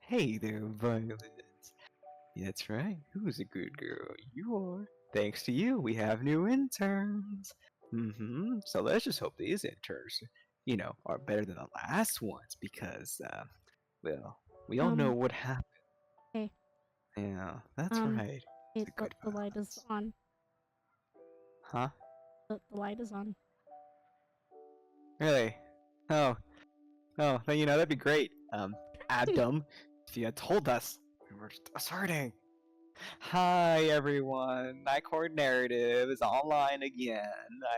Hey there, Violet. That's right. Who's a good girl? You are. Thanks to you, we have new interns. So let's just hope these interns, are better than the last ones because, well, we all know Um, what happened. hey, Yeah, that's um, right. hey, It's a the, good the light is balance. on. Huh? The light is on. Really? Oh, oh, then, that'd be great. Adam, if you had told us, we were starting. Hi everyone, Night Narrative is online again.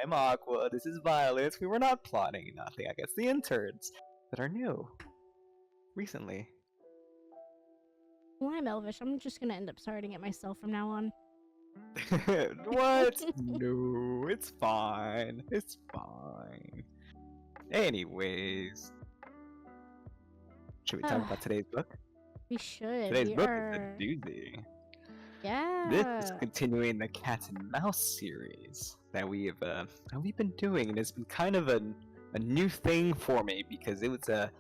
I'm Aqua, this is Violet. We were not plotting nothing, I guess the interns that are new. Recently. Well, I'm Elvish. I'm just gonna end up starting it myself from now on. What? No, it's fine. It's fine. Anyways, should we talk about today's book? We should. Today's We book is a are. doozy. This is Yeah. continuing the Cat and Mouse series we've been doing, and it's been kind of a new thing for me because it was a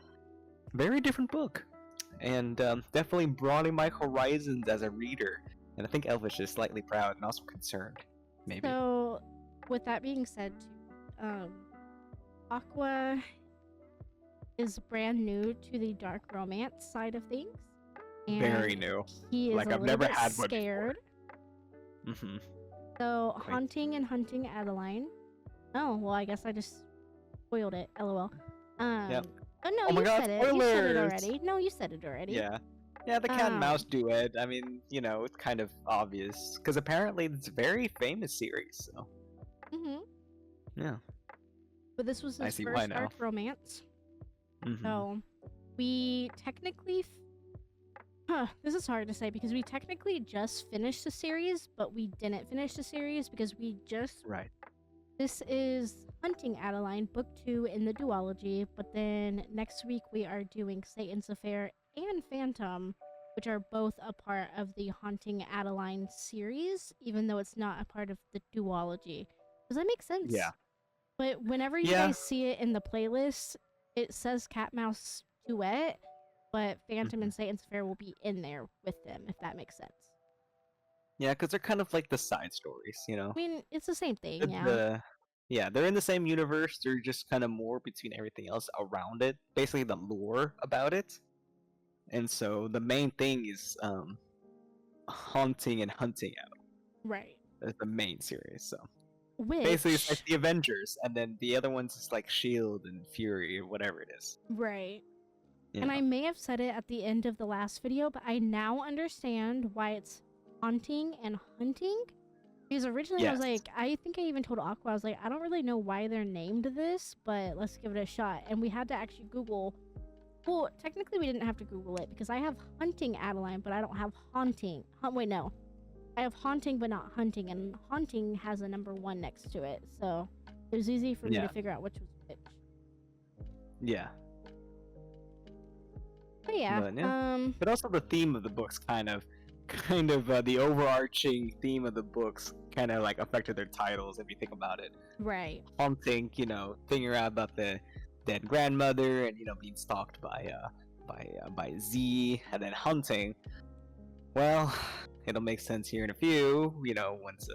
very different book, and definitely broadening my horizons as a reader. And I think Elvish is slightly proud and also concerned, maybe. So, with that being said, Aqua is brand new to the dark romance side of things, Very and new. he is Like a I've little never bit had one before. scared. So, hunting Adeline. Oh, well, I guess I just spoiled it. LOL. Yep. Oh no, Oh my you god, said it. You said it spoilers! already. No, you said it already. Yeah. Yeah, the cat and mouse duet. I mean, it's kind of obvious because apparently it's a very famous series. So yeah, But this was I his see why first now. dark romance. So we technically, this is hard to say because we technically just finished the series, but we didn't finish the series because we just Right. This is Hunting Adeline, book 2 in the duology, but then next week we are doing Satan's Affair and Phantom, which are both a part of the Haunting Adeline series, even though it's not a part of the duology. Does that make sense? Yeah. But whenever you guys see it in the playlist, it says Cat Mouse Duet, but Phantom and Satan's Affair will be in there with them, if that makes sense. Yeah, because they're kind of like the side stories, I mean, it's the same thing, yeah. Yeah, they're in the same universe. They're just kind of more between everything else around it. Basically, the lore about it. And so the main thing is haunting and hunting out. Right. That's the main series. So Which... basically, it's like the Avengers, and then the other ones is like Shield and Fury or whatever it is. Right. Yeah. And I may have said it at the end of the last video, but I now understand why it's haunting and hunting. Because originally I was like, I think I even told Aqua, I was like, I don't really know why they're named this, but let's give it a shot. And we had to actually Google. Well, technically we didn't have to Google it because I have Hunting Adeline, but I don't have Haunting. Wait, no. I have Haunting, but not Hunting, and Haunting has a number 1 next to it. So it was easy for me to figure out which was which. Yeah. But yeah, but also the theme of the book's kind of the overarching theme of the books kind of like affected their titles if you think about it. Right. Haunting, thinking around about the dead grandmother and being stalked by Z, and then hunting. Well, it'll make sense here in a few, once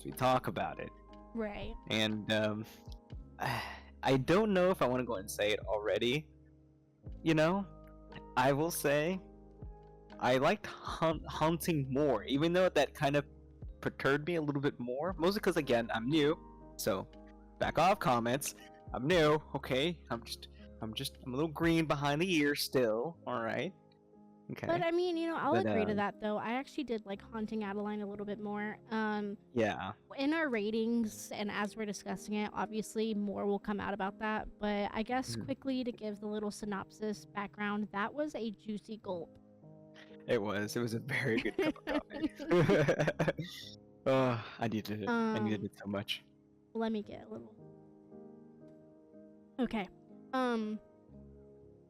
we talk about it. Right. And I don't know if I want to go and say it already. I will say I liked hunting more, even though that kind of perturbed me a little bit more. Mostly because, again, I'm new, so back off comments. I'm new, okay? I'm a little green behind the ears still. All right. Okay. But I mean, I'll agree to that though. I actually did like Haunting Adeline a little bit more. Yeah. In our ratings and as we're discussing it, obviously more will come out about that. But I guess quickly to give the little synopsis background, that was a juicy gulp. It was a very good cup of coffee. Oh, I needed it. I needed it so much. Let me get a little. Okay.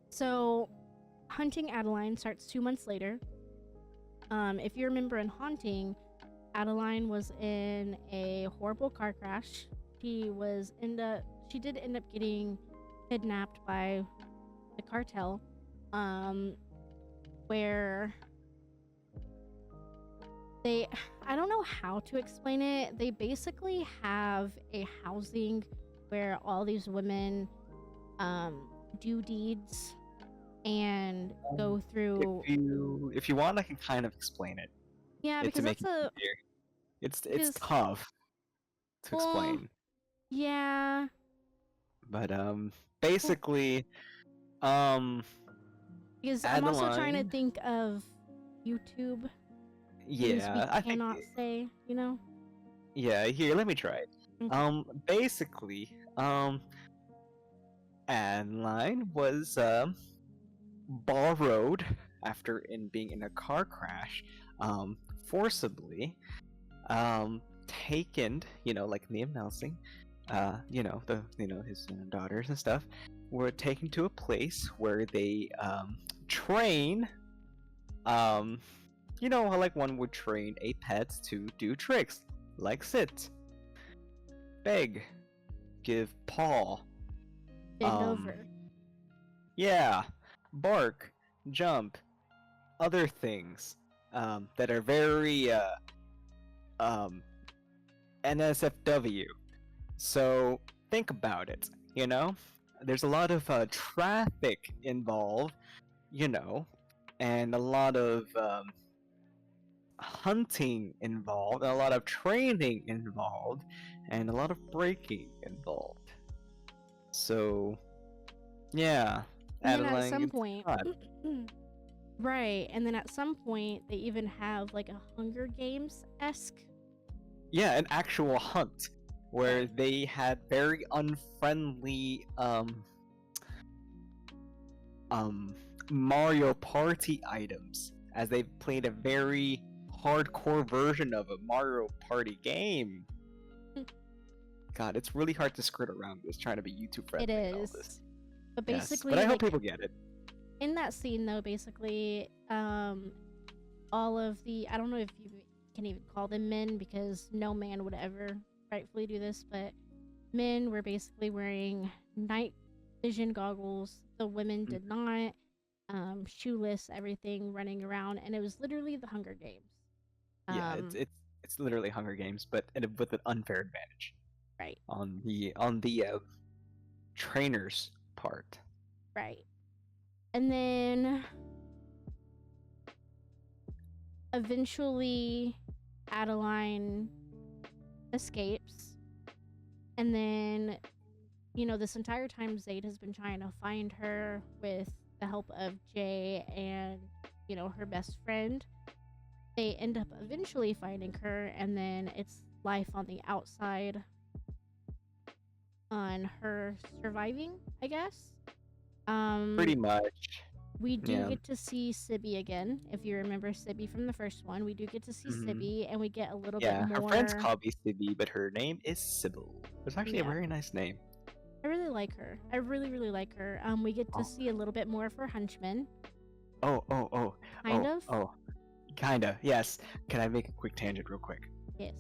So Hunting Adeline starts 2 months later. If you remember in Haunting, Adeline was in a horrible car crash. She did end up getting kidnapped by the cartel. where they, I don't know how to explain it. They basically have a housing where all these women do deeds and go through. If you want, I can kind of explain it. Yeah, because to make that's a. it easier. It's Because, tough to well, explain, yeah. but Well, basically, because I'm also trying to Adeline. think of YouTube things we Yeah, I think. cannot say, you know? Yeah, here, let me try it. Okay. Basically, Adeline was borrowed after being in a car crash, forcibly, taken, like Liam Nelson, his daughters and stuff, were taken to a place where they train, how like one would train a pet to do tricks, like sit, beg, give paw, Bend um, over. yeah, bark, jump, other things, that are very um, NSFW. So think about it. There's a lot of traffic involved. And a lot of hunting involved, and a lot of training involved, and a lot of breaking involved. So, yeah, And then at Adeline some gets point, caught. right, and then at some point, they even have like a Hunger Games esque. Yeah, an actual hunt where Right. they had very unfriendly Mario Party items, as they played a very hardcore version of a Mario Party game. God, it's really hard to skirt around this, trying to be YouTube friendly It and all this. is. But Yes, basically, but I hope like, people get it. in that scene, though, basically, all of the, I don't know if you can even call them men because no man would ever rightfully do this, but men were basically wearing night vision goggles. The women did not. Shoeless, everything, running around, and it was literally the Hunger Games. Yeah, it's literally Hunger Games, but with an unfair advantage Right, on the trainer's part. right. And then eventually Adeline escapes. And then, this entire time Zayd has been trying to find her with the help of Jay and, her best friend. They end up eventually finding her, and then it's life on the outside on her surviving, I guess. Pretty much. We do Yeah. get to see Sibby again. If you remember Sibby from the first one, we do get to see Sibby, and we get a little bit more. Her friends call me Sibby, but her name is Sybil. It's actually a very nice name. I really like her. I really, really like her. We get to see a little bit more of her henchmen. Kinda, yes. Can I make a quick tangent real quick? Yes.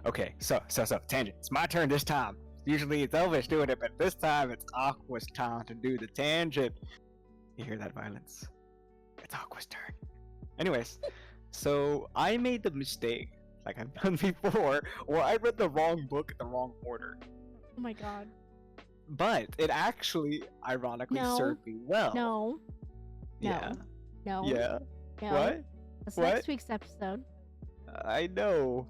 Okay, so, tangent. It's my turn this time. Usually it's Elvish doing it, but this time it's Aqua's time to do the tangent. You hear that violence? It's Aqua's turn. Anyways, so I made the mistake, like I've done before, where I read the wrong book in the wrong order. Oh my god. But it actually, ironically, served me well. No. Yeah. No. Yeah. No. What? That's next week's episode. I know.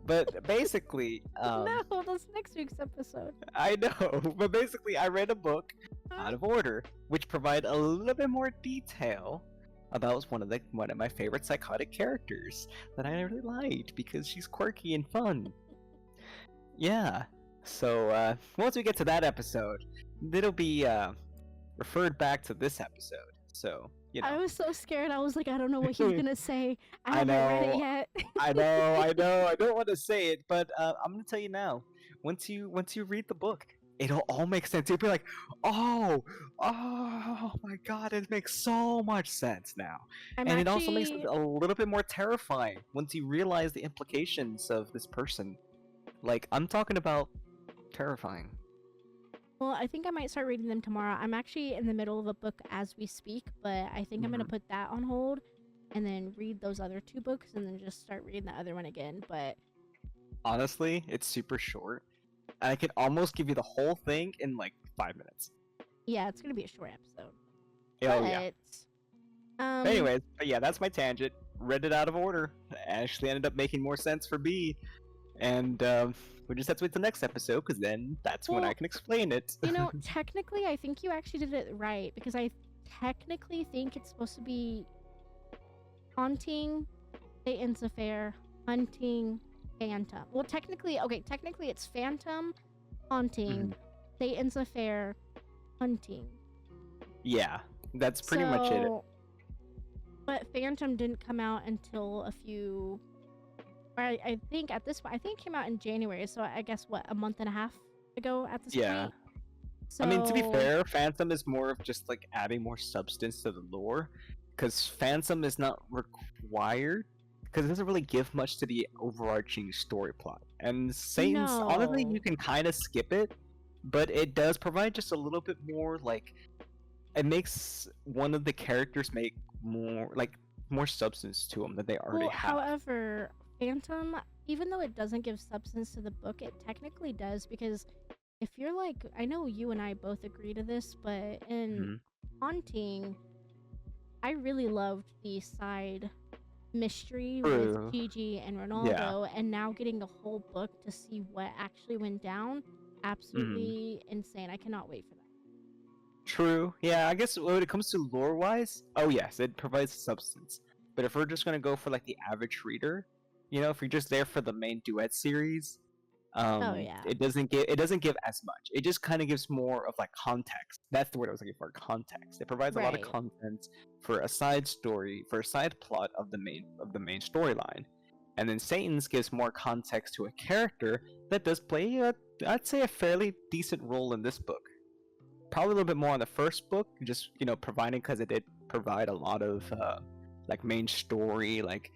But basically, no, that's next week's episode. I know, but basically I read a book out of order, which provide a little bit more detail about one of my favorite psychotic characters that I really liked because she's quirky and fun. Yeah. So once we get to that episode, it'll be referred back to this episode. So I was so scared. I was like, I don't know what he's gonna say. I haven't read it yet. I know. I don't want to say it, but I'm gonna tell you now. Once you read the book, it'll all make sense. You'll be like, oh my god, it makes so much sense now. It also makes it a little bit more terrifying once you realize the implications of this person. Like, I'm talking about terrifying. Well, I think I might start reading them tomorrow. I'm actually in the middle of a book as we speak, but I think I'm gonna put that on hold and then read those other 2 books and then just start reading the other one again. But Honestly, it's super short. I could almost give you the whole thing in like 5 minutes. yeah, it's gonna be a short episode. Oh yeah. Um, Anyways, but yeah, that's my tangent. Read it out of order. Actually ended up making more sense for B. And we just have to wait till next episode, because then that's when I can explain it. you know, technically, I think you actually did it right, because I technically think it's supposed to be haunting, Satan's affair, hunting, phantom. Well, technically it's phantom, haunting, Satan's affair, hunting. Yeah, that's pretty much it. But phantom didn't come out until a few. I think at this point, I think it came out in January. So I guess what, a month and a half ago at this point. So I mean, to be fair, Phantom is more of just like adding more substance to the lore, because Phantom is not required, because it doesn't really give much to the overarching story plot. And Satan's, honestly, you can kind of skip it, but it does provide just a little bit more, like, it makes one of the characters make more substance to them that they already have. However, Phantom, even though it doesn't give substance to the book, it technically does, because if you're like, I know you and I both agree to this, but in Haunting, I really loved the side mystery with Gigi and Ronaldo, and now getting a whole book to see what actually went down, absolutely insane. I cannot wait for that. True. Yeah, I guess when it comes to lore-wise, oh yes, it provides substance. But if we're just gonna go for like the average reader, you know, if you're just there for the main duet series, it doesn't give as much. It just kind of gives more of like context. That's the word I was looking for, context. It provides a lot of content for a side story, for a side plot of the main storyline. And then Satan's gives more context to a character that does play I'd say a fairly decent role in this book. Probably a little bit more on the first book, just, you know, providing, because it did provide a lot of like main story, like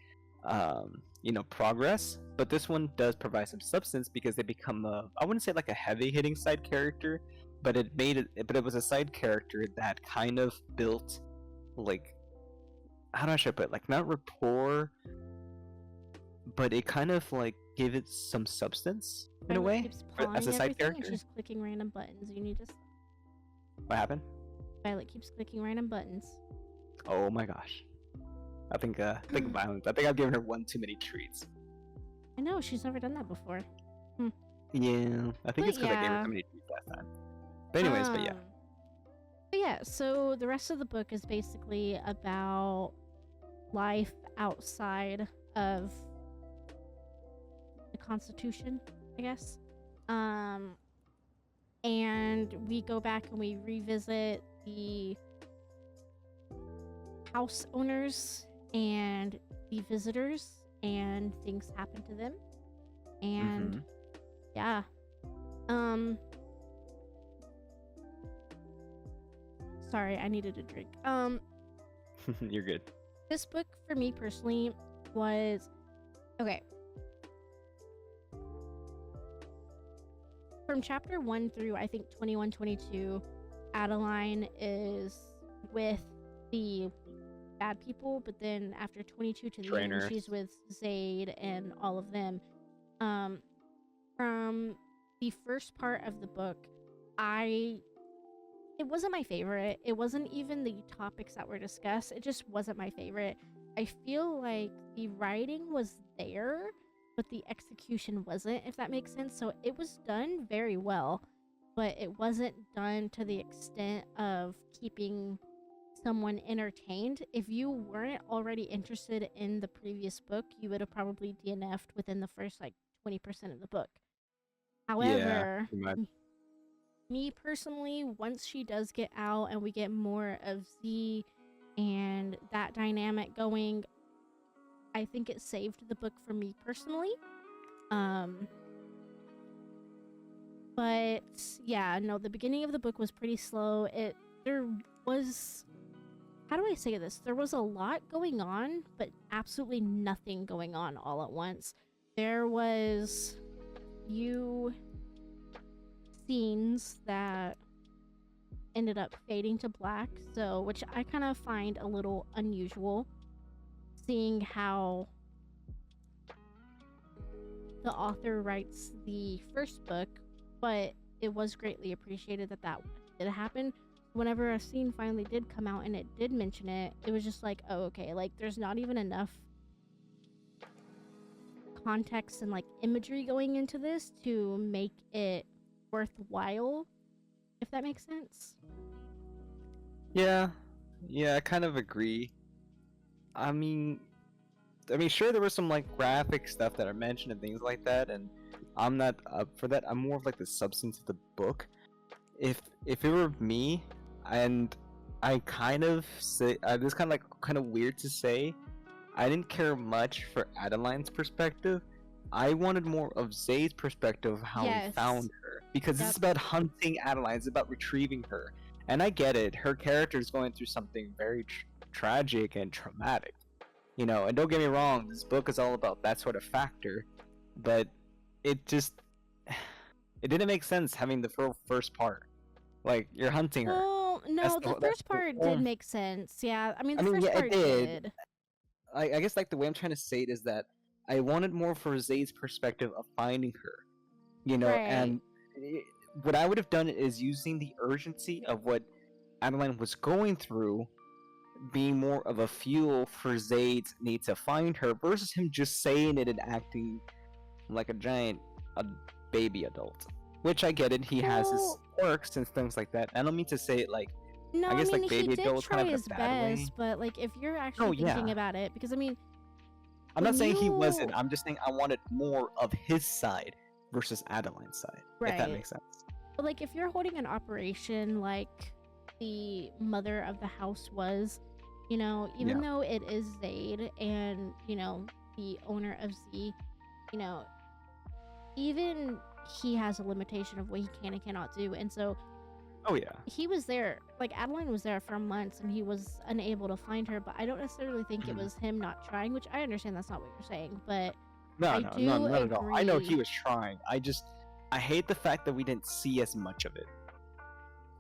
you know, progress. But this one does provide some substance, because they become I wouldn't say like a heavy hitting side character, but it was a side character that kind of built, like, how do I put it, like, not rapport, but it kind of like gave it some substance in a way as a side character. And she's clicking random buttons. You need to. What happened? Violet keeps clicking random buttons. Oh my gosh. I think violence. I think I've given her one too many treats. I know, she's never done that before. Yeah, I think it's because I gave her so many treats last time. But anyways, but yeah. But yeah, so the rest of the book is basically about life outside of the Constitution, I guess. And we go back and we revisit the house owners and the visitors, and things happen to them. And yeah. Sorry, I needed a drink. You're good. This book for me personally was okay. From chapter 1 through, I think, 21, 22, Adeline is with the bad people, but then after 22 to the end, she's with Zayd and all of them. From the first part of the book, it wasn't my favorite. It wasn't even the topics that were discussed. It just wasn't my favorite. I feel like the writing was there, but the execution wasn't, if that makes sense. So it was done very well, but it wasn't done to the extent of keeping someone entertained. If you weren't already interested in the previous book, you would have probably DNF'd within the first like 20% of the book. However, me personally, once she does get out and we get more of Z and that dynamic going, I think it saved the book for me personally. But yeah, no, the beginning of the book was pretty slow. There was, how do I say this? There was a lot going on, but absolutely nothing going on all at once. There was you scenes that ended up fading to black, so which I kind of find a little unusual, seeing how the author writes the first book, but it was greatly appreciated that that did happen. Whenever a scene finally did come out and it did mention it, it was just like, oh, okay, like there's not even enough context and like imagery going into this to make it worthwhile, if that makes sense. Yeah, I kind of agree. I mean, sure, there was some like graphic stuff that are mentioned and things like that, and I'm not up for that. I'm more of like the substance of the book. If it were me, and I kind of say, this kind of like kind of weird to say, I didn't care much for Adeline's perspective. I wanted more of Zay's perspective of how he found her, because this is about hunting Adeline. It's about retrieving her, and I get it. Her character is going through something very tragic and traumatic. You know, and don't get me wrong, this book is all about that sort of factor, but it just it didn't make sense having the first part. Like, you're hunting her. Well, no, the first part did make sense. Yeah, I mean, the first part did. I guess like the way I'm trying to say it is that I wanted more for Zay's perspective of finding her, you know, and what I would have done is using the urgency of what Adeline was going through being more of a fuel for Zayd's need to find her versus him just saying it and acting like a baby adult. Which I get it, he has his quirks and things like that. I don't mean to say it like, no, I guess mean, like baby he did adult try kind of his in a bad best, way. but like if you're actually thinking about it, because I mean, I'm not saying he wasn't. I'm just saying I wanted more of his side versus Adeline's side. If that makes sense. But like if you're holding an operation like the mother of the house was, you know, even though it is Zayd and, you know, the owner of Z, you know, even he has a limitation of what he can and cannot do. And so he was there, like Adeline was there for months and he was unable to find her, but I don't necessarily think it was him not trying, which I understand that's not what you're saying, but not at all. I know he was trying. I hate the fact that we didn't see as much of it.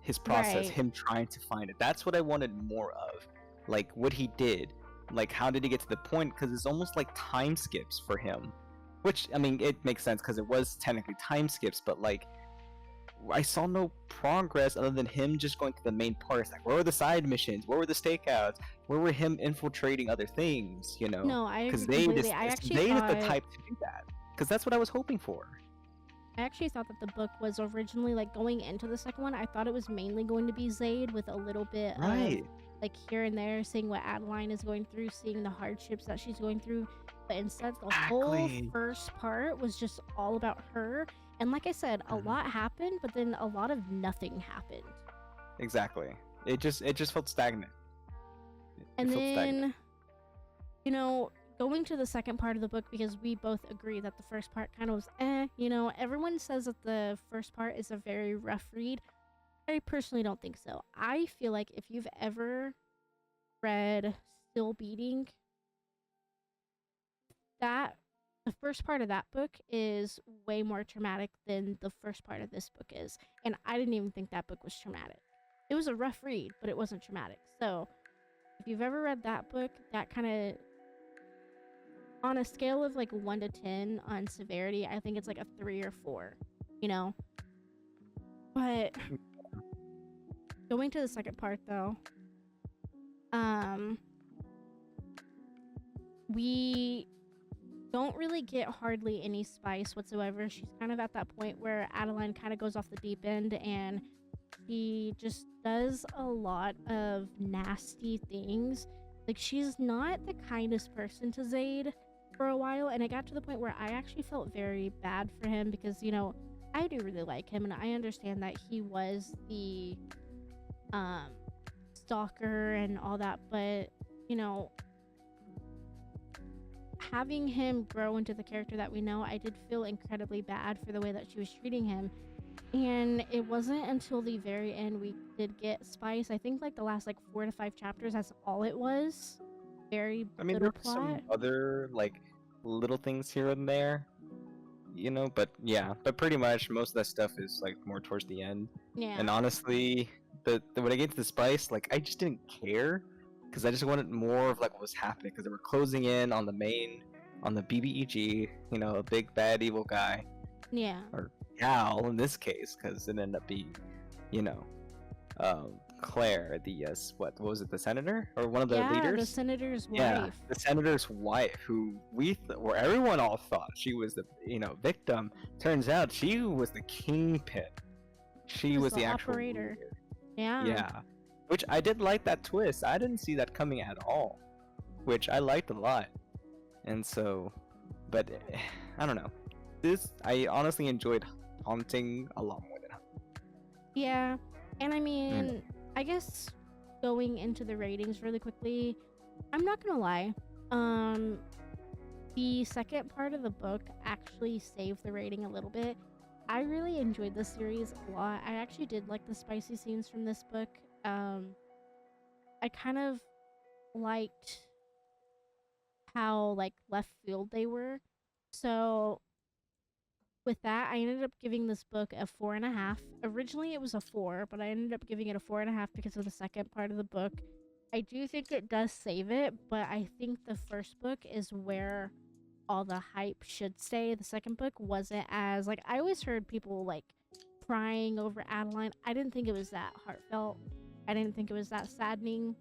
His process, him trying to find it. That's what I wanted more of. Like what he did. Like how did he get to the point? Because it's almost like time skips for him. Which, I mean, it makes sense because it was technically time skips, but like I saw no progress other than him just going to the main parts. Like, where were the side missions? Where were the stakeouts? Where were him infiltrating other things? You know? No, I agree completely. I actually thought the type to do that because that's what I was hoping for. I actually thought that the book was originally like going into the second one. I thought it was mainly going to be Zayd with a little bit of like here and there, seeing what Adeline is going through, seeing the hardships that she's going through. But instead, the whole first part was just all about her. And like I said, a lot happened, but then a lot of nothing happened. Exactly. It just felt stagnant. And then, you know, going to the second part of the book, because we both agree that the first part kind of was you know, everyone says that the first part is a very rough read. I personally don't think so. I feel like if you've ever read Still Beating, that the first part of that book is way more traumatic than the first part of this book is. And I didn't even think that book was traumatic. It was a rough read, but it wasn't traumatic. So if you've ever read that book, that kind of, on a scale of like 1 to 10 on severity, I think it's like a 3 or 4, you know? But going to the second part though, we don't really get hardly any spice whatsoever. She's kind of at that point where Adeline kind of goes off the deep end and she just does a lot of nasty things. Like, she's not the kindest person to Zayd for a while, and it got to the point where I actually felt very bad for him because, you know, I do really like him and I understand that he was the stalker and all that, but, you know, having him grow into the character that we know, I did feel incredibly bad for the way that she was treating him. And it wasn't until the very end we did get spice. I think like the last like 4 to 5 chapters, that's all it was. Very little plot. There were some other like little things here and there, you know. But yeah, but pretty much most of that stuff is like more towards the end. Yeah. And honestly, when I get to the spice, like I just didn't care because I just wanted more of like what was happening because they were closing in on on the BBEG, you know, a big bad evil guy Yeah. or gal in this case, because it ended up being, you know, Claire, the what was it, the senator or one of the leaders? Yeah, the senator's Yeah, wife. the senator's wife, who where everyone all thought she was the victim. Turns out she was the kingpin. She was the actual operator. leader. Yeah. Yeah, which I did like that twist. I didn't see that coming at all, which I liked a lot. And so, but I don't know. I honestly enjoyed Haunting a lot more than Yeah, and I mean, I guess going into the ratings really quickly, I'm not gonna lie. The second part of the book actually saved the rating a little bit. I really enjoyed this series a lot. I actually did like the spicy scenes from this book. I kind of liked how like left field they were. So with that, I ended up giving this book a 4.5. Originally, it was a 4, but I ended up giving it a 4.5 because of the second part of the book. I do think it does save it, but I think the first book is where all the hype should stay. The second book wasn't as like I always heard people like crying over Adeline. I didn't think it was that heartfelt. I didn't think it was that saddening.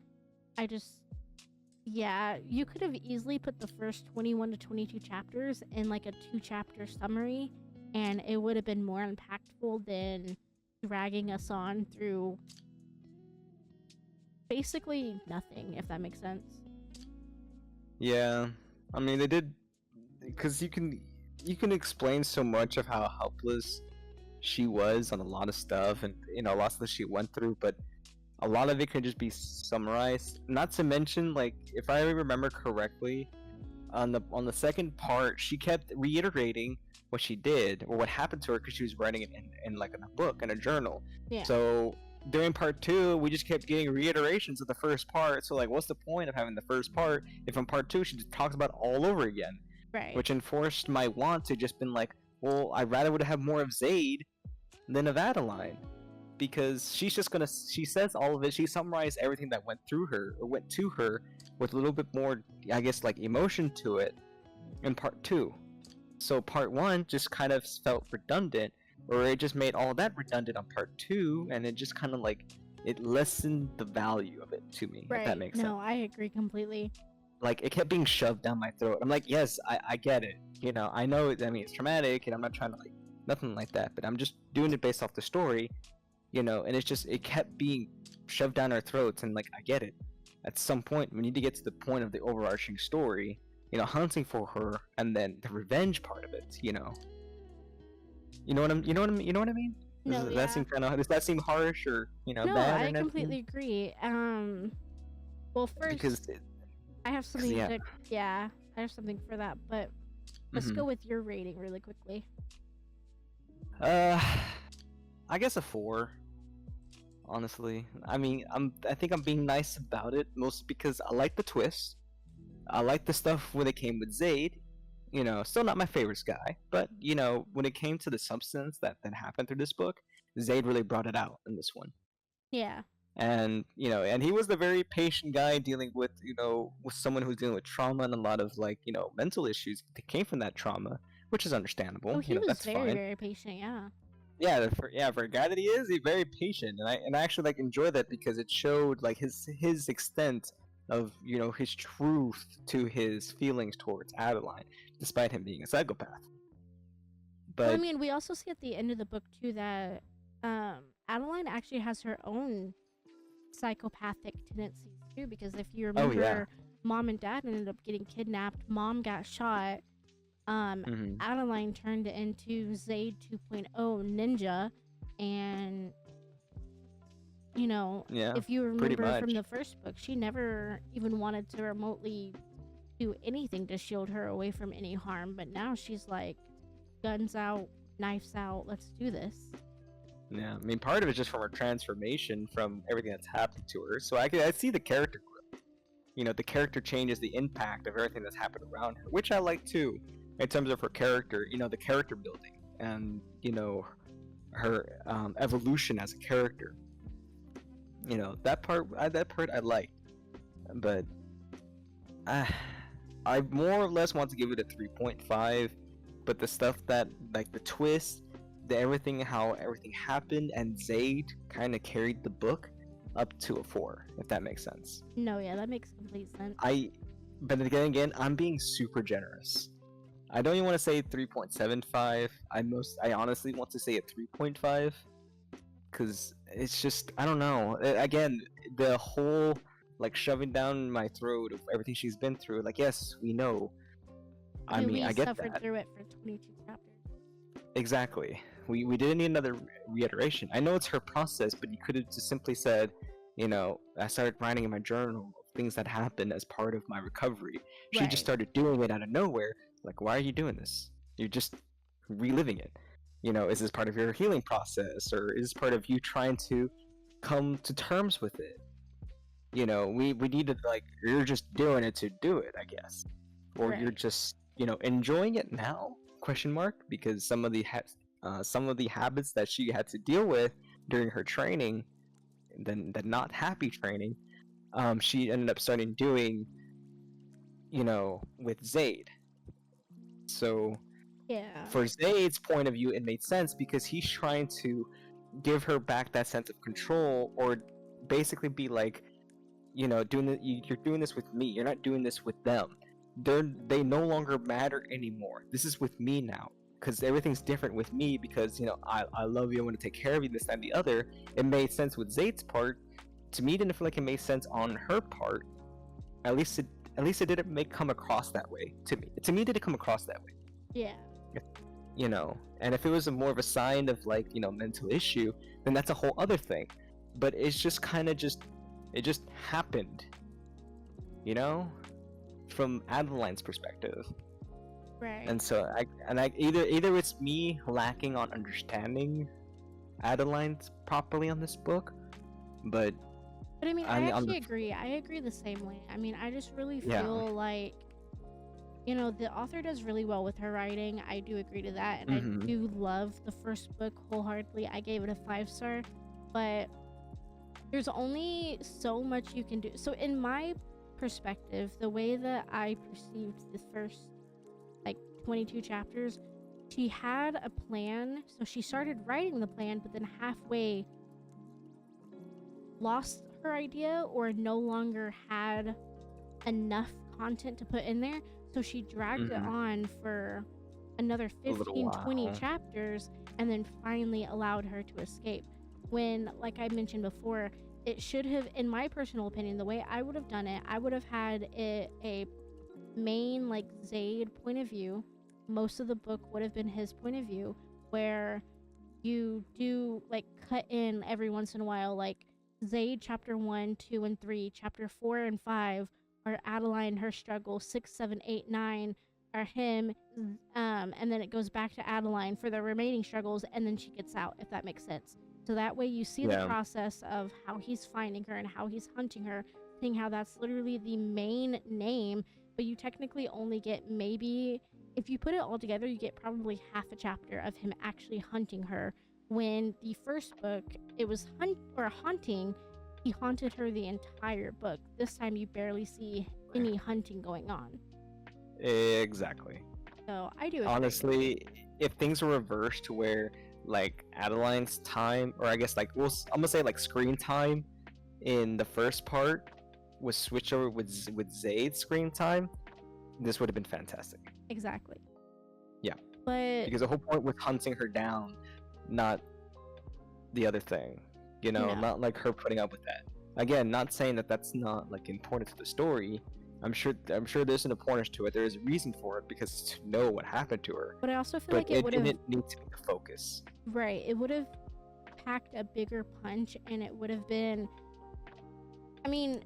Yeah, you could have easily put the first 21 to 22 chapters in like a 2-chapter summary, and it would have been more impactful than dragging us on through basically nothing, if that makes sense. Yeah, I mean they did, because you can explain so much of how helpless she was on a lot of stuff, and you know, lots of that she went through, but a lot of it can just be summarized. Not to mention, like, if I remember correctly, on the second part, she kept reiterating what she did or what happened to her because she was writing it in like in a book, in a journal. Yeah. So during part 2, we just kept getting reiterations of the first part. So like, what's the point of having the first part if in part 2 she just talks about it all over again? Right. Which enforced my want to just been like, well, I rather would have more of Zaid than of Adeline. Because she's just gonna, she says all of it, she summarized everything that went through her, or went to her, with a little bit more, I guess, like, emotion to it in part 2. So part 1 just kind of felt redundant, or it just made all that redundant on part 2, and it just kind of, like, it lessened the value of it to me, if that makes sense. No, I agree completely. Like, it kept being shoved down my throat. I'm like, yes, I get it, you know, I know, I mean, it's traumatic, and I'm not trying to, like, nothing like that, but I'm just doing it based off the story. You know, and it's just, it kept being shoved down our throats, and like, I get it. At some point, we need to get to the point of the overarching story, you know, hunting for her, and then the revenge part of it, you know. You know what I mean? No, Does that seem kind of, does that seem harsh or, you know, no, bad? I completely agree. Well, first, because I have something I have something for that, but let's go with your rating really quickly. I guess a 4. Honestly, I mean, I think I'm being nice about it, mostly because I like the twist. I like the stuff when it came with Zaid. You know, still not my favorite guy, but you know, when it came to the substance that happened through this book, Zaid really brought it out in this one. Yeah. And you know, and he was the very patient guy dealing with, you know, with someone who's dealing with trauma and a lot of, like, you know, mental issues that came from that trauma, which is understandable. Oh, he you know, was that's very, fine. very patient. Yeah. Yeah, for a guy that he is, he's very patient, and I actually like enjoy that because it showed like his extent of, you know, his truth to his feelings towards Adeline, despite him being a psychopath. But well, I mean, we also see at the end of the book too that Adeline actually has her own psychopathic tendencies too, because if you remember, Mom and Dad ended up getting kidnapped. Mom got shot. Adeline turned into Zaid 2.0 ninja, and you know, if you remember from the first book, she never even wanted to remotely do anything to shield her away from any harm, but now she's like, guns out, knives out, let's do this. Yeah, I mean, part of it's just from her transformation from everything that's happened to her, so I see the character growth. You know, the character changes the impact of everything that's happened around her, which I like too. in terms of her character, the character building and her evolution as a character. That part I like, but I more or less want to give it a 3.5. But the stuff that, like the twist, how everything happened, and Zayd kind of carried the book up to a 4, if that makes sense. No, yeah, that makes complete sense. But again, I'm being super generous. I don't even want to say 3.75. I honestly want to say a 3.5, because it's just, I don't know. Again, the whole like shoving down my throat of everything she's been through. Like, yes, we know. I mean, I get that. We suffered through it for 22 chapters. Exactly. We didn't need another reiteration. I know it's her process, but you could have just simply said, I started writing in my journal of things that happened as part of my recovery. She just started doing it out of nowhere. Like, why are you doing this? You're just reliving it. Is this part of your healing process, or is this part of you trying to come to terms with it? We needed, like, you're just doing it to do it, I guess. Or you're just, enjoying it now? Question mark, because some of the habits that she had to deal with during her training, the not happy training, she ended up starting doing, with Zayd. So for Zayd's point of view, it made sense because he's trying to give her back that sense of control, or basically be like, you're doing this with me. You're not doing this with them. They no longer matter anymore. This is with me now, because everything's different with me, because I love you, I want to take care of you, this, that, and the other. It made sense with Zayd's part. To me, it didn't feel like it made sense on her part. At least it didn't come across that way to me. To me, it didn't come across that way. Yeah. And if it was more of a sign of, like, mental issue, then that's a whole other thing. But it's just kind of it just happened, from Adeline's perspective. Right. And so either it's me lacking on understanding Adeline properly on this book, but I mean, I actually agree. I agree the same way. I mean, I just really feel like, the author does really well with her writing. I do agree to that, and I do love the first book wholeheartedly. I gave it a 5-star, but there's only so much you can do. So in my perspective, the way that I perceived the first 22 chapters, she had a plan. So she started writing the plan, but then halfway lost her idea, or no longer had enough content to put in there. So she dragged it on for another 15-20 chapters, and then finally allowed her to escape. When, like I mentioned before, it should have, in my personal opinion, the way I would have done it, I would have had it a main, like, Zayd point of view. Most of the book would have been his point of view, where you do, like, cut in every once in a while, like, Zayd chapter 1, 2, and 3, chapter 4 and 5 are Adeline, her struggle, 6, 7, 8, 9 are him, and then it goes back to Adeline for the remaining struggles, and then she gets out, if that makes sense. So that way you see the process of how he's finding her and how he's hunting her, seeing how that's literally the main name, but you technically only get, maybe, if you put it all together, you get probably half a chapter of him actually hunting her. When the first book, it was haunting, he haunted her the entire book. This time you barely see any hunting going on. Exactly. So I do agree. Honestly, if things were reversed to where, like, Adeline's time, or I guess, like, I'm gonna say, like, screen time in the first part was switched over with Zayd's screen time, this would have been fantastic. Exactly. Yeah. But because the whole point was hunting her down, not the other thing. Not like her putting up with that. Again, not saying that that's not, like, important to the story. I'm sure there's an importance to it. There is a reason for it, because to know what happened to her. But I also feel like it would have, didn't need to be the focus. Right. It would have packed a bigger punch, and it would have been, I mean,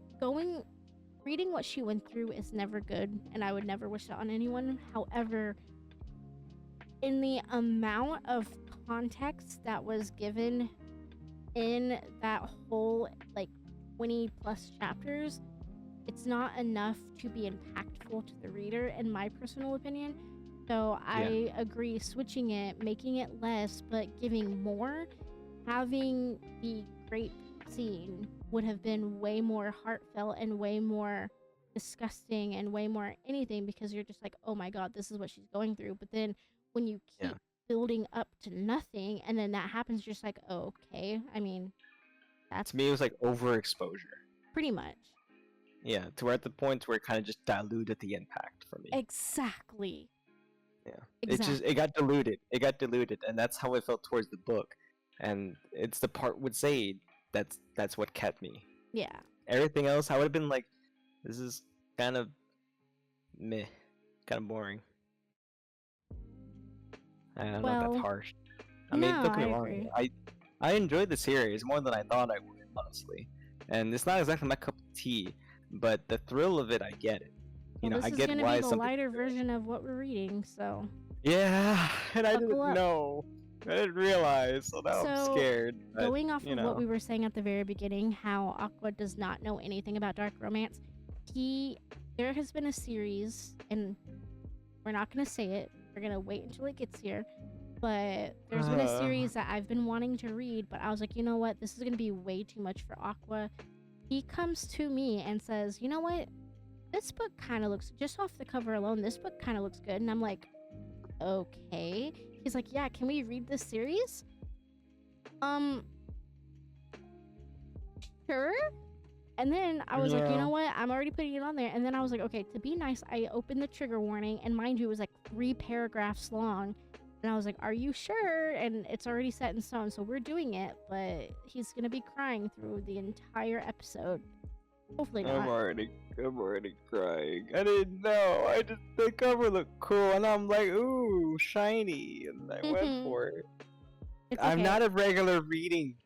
reading what she went through is never good, and I would never wish that on anyone. However, in the amount of context that was given in that whole, like, 20 plus chapters, it's not enough to be impactful to the reader, in my personal opinion. So I agree, switching it, making it less, but giving more. Having the grape scene would have been way more heartfelt and way more disgusting and way more anything, because you're just like, oh my god, this is what she's going through. But then when you keep building up to nothing and then that happens, you're just like, oh, okay. I mean, that's To me, it was like overexposure. pretty much. Yeah, to where at the point where it kind of just diluted the impact for me. Exactly. Yeah. Exactly. It got diluted. It got diluted, and that's how I felt towards the book. And it's the part with Zaid that's what kept me. Yeah. Everything else, I would have been like, this is kind of meh, kind of boring. I don't know if that's harsh. I mean, no, don't get I me wrong. agree. I enjoyed the series more than I thought I would, honestly. And it's not exactly my cup of tea, but the thrill of it, I get it. You know, This I is get gonna why be the something. lighter version of what we're reading, so Yeah, and I buckle didn't up. know. I didn't realize, so now I'm scared. But, going off you of know. what we were saying at the very beginning, how Aqua does not know anything about dark romance, there has been a series, and we're not gonna say it. We're gonna wait until it gets here. But there's been a series that I've been wanting to read, but I was like, you know what? This is gonna be way too much for Aqua. He comes to me and says, you know what? This book kind of looks, just off the cover alone, this book kind of looks good. And I'm like, okay. He's like, yeah, can we read this series? Sure. And then I was like, you know what? I'm already putting it on there. And then I was like, okay, to be nice, I opened the trigger warning, and mind you, it was like 3 paragraphs long. And I was like, are you sure? And it's already set in stone, so we're doing it. But he's gonna be crying through the entire episode. Hopefully not. I'm already crying. I didn't know. The cover looked cool, and I'm like, ooh, shiny, and I went for it. It's I'm okay. not a regular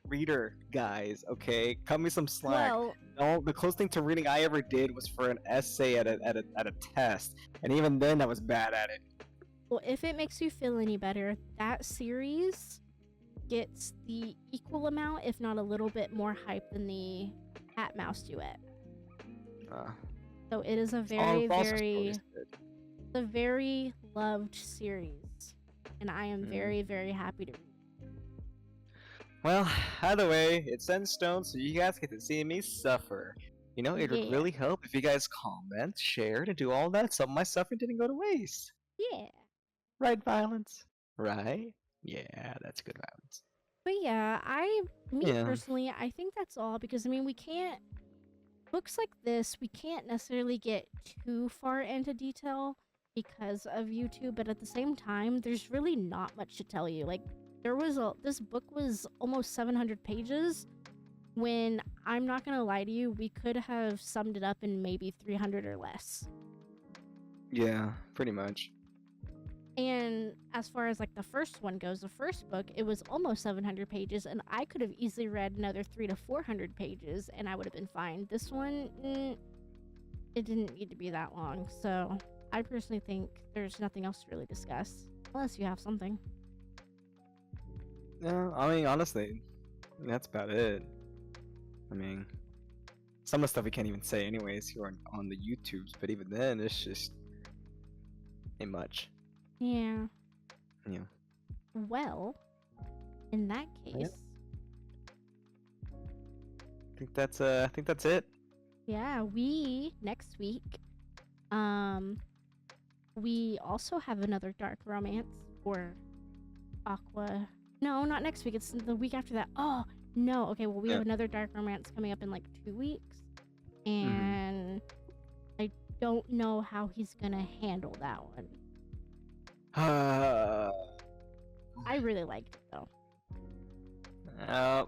reader, guys. Okay, cut me some slack. Well, No, the closest thing to reading I ever did was for an essay at a test, and even then I was bad at it. well, if it makes you feel any better, that series gets the equal amount, if not a little bit more hype than the Cat Mouse duet. So it is a very loved series, and I am very, very happy to read. Well, either way, it's in stone, so you guys get to see me suffer. You know, it would really help if you guys comment, shared, and do all that, so my suffering didn't go to waste. Yeah. Right, Violence? Right? Yeah, that's good Violence. But yeah, personally, I think that's all, because I mean, books like this, we can't necessarily get too far into detail because of YouTube, but at the same time, there's really not much to tell you. Like, this book was almost 700 pages, when, I'm not gonna lie to you, we could have summed it up in maybe 300 or less. Yeah, pretty much. And as far as like the first one goes, the first book, it was almost 700 pages, and I could have easily read another 300 to 400 pages and I would have been fine. This one, it didn't need to be that long. So I personally think there's nothing else to really discuss, unless you have something. No, I mean, honestly, that's about it. I mean, some of the stuff we can't even say anyways here on the YouTubes, but even then, it's just ain't much. Yeah. Yeah. Well, in that case, I think that's it. Yeah, next week, we also have another dark romance for Aqua. No, not next week. It's the week after that. Oh, no. Okay, well, we have another dark romance coming up in like 2 weeks. And I don't know how he's going to handle that one. I really liked it, though. I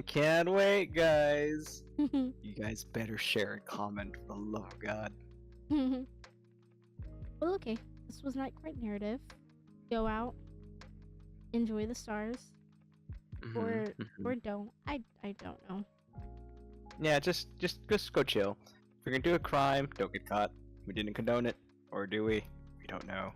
can't wait, guys. You guys better share and comment, for the love of God. Well, okay. This was Night Court Narrative. Go out, enjoy the stars, or don't. I don't know. Yeah, just go chill. If you're gonna do a crime, don't get caught. We didn't condone it, or do we? We don't know.